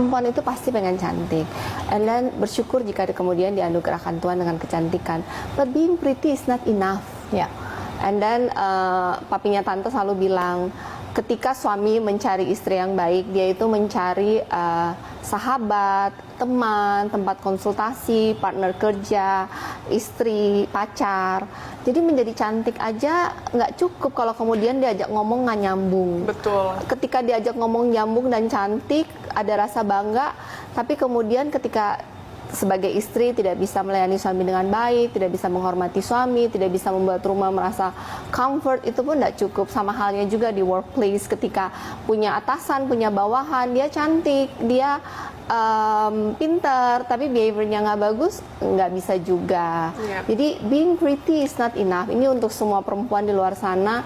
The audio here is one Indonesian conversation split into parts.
perempuan itu pasti pengen cantik, and then bersyukur jika kemudian dianugerahkan Tuhan dengan kecantikan. But being pretty is not enough. Ya. And then papinya tante selalu bilang, ketika suami mencari istri yang baik, dia itu mencari sahabat, teman, tempat konsultasi, partner kerja, istri, pacar. Jadi menjadi cantik aja nggak cukup kalau kemudian diajak ngomong nggak nyambung. Betul. Ketika diajak ngomong nyambung dan cantik, ada rasa bangga, tapi kemudian ketika sebagai istri tidak bisa melayani suami dengan baik, tidak bisa menghormati suami, tidak bisa membuat rumah merasa comfort, itu pun tidak cukup. Sama halnya juga di workplace, ketika punya atasan, punya bawahan, dia cantik, dia pinter, tapi behaviornya nggak bagus, nggak bisa juga. Jadi being pretty is not enough. Ini untuk semua perempuan di luar sana.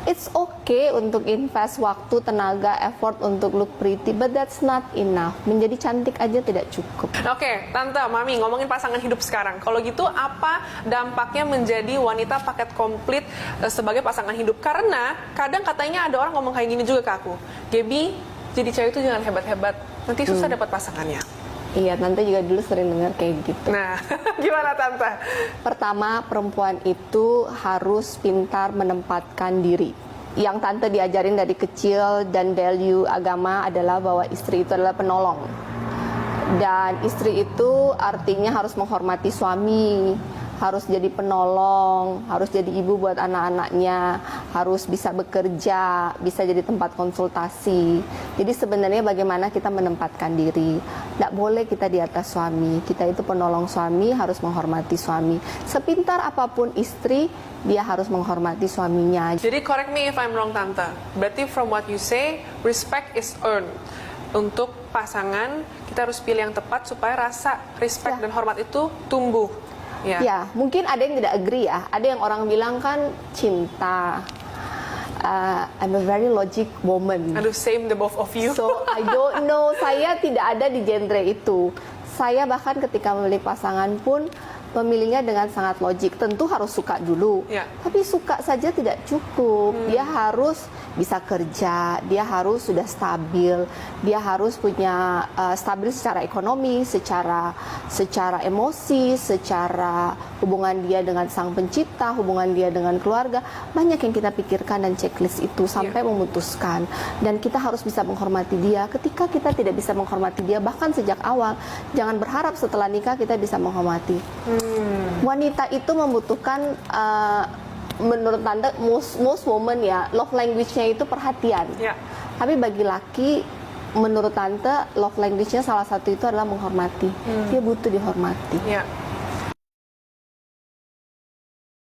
It's okay untuk invest waktu, tenaga, effort untuk look pretty, but that's not enough. Menjadi cantik aja tidak cukup. Oke, Tante, Mami, ngomongin pasangan hidup sekarang. Kalau gitu, apa dampaknya menjadi wanita paket komplit sebagai pasangan hidup? Karena kadang katanya ada orang ngomong kayak gini juga ke aku. Gaby, jadi cewek itu jangan hebat-hebat, nanti susah dapat pasangannya. Iya, Tante juga dulu sering dengar kayak gitu. Nah, gimana Tante? Pertama, perempuan itu harus pintar menempatkan diri. Yang Tante diajarin dari kecil dan value agama adalah bahwa istri itu adalah penolong. Dan istri itu artinya harus menghormati suami, harus jadi penolong, harus jadi ibu buat anak-anaknya, harus bisa bekerja, bisa jadi tempat konsultasi. Jadi sebenarnya bagaimana kita menempatkan diri. Tidak boleh kita di atas suami, kita itu penolong suami, harus menghormati suami. Sepintar apapun istri, dia harus menghormati suaminya. Jadi correct me if I'm wrong, Tante. Berarti from what you say, respect is earned. Untuk pasangan, kita harus pilih yang tepat supaya rasa respect dan hormat itu tumbuh. Ya, mungkin ada yang tidak agree ya. Ada yang orang bilang kan cinta. I'm a very logic woman. Aduh, same the both of you. So I don't know. Saya tidak ada di genre itu. Saya bahkan ketika memilih pasangan pun memilihnya dengan sangat logik. Tentu harus suka dulu. Tapi suka saja tidak cukup. Dia harus bisa kerja, dia harus sudah stabil, dia harus punya stabil secara ekonomi, secara emosi, secara hubungan dia dengan sang pencipta, hubungan dia dengan keluarga. Banyak yang kita pikirkan dan checklist itu sampai memutuskan. Dan kita harus bisa menghormati dia. Ketika kita tidak bisa menghormati dia, bahkan sejak awal, jangan berharap setelah nikah kita bisa menghormati. Wanita itu membutuhkan menurut Tante, most woman ya, love language-nya itu perhatian. Tapi bagi laki, menurut Tante, love language-nya salah satu itu adalah menghormati. Dia butuh dihormati.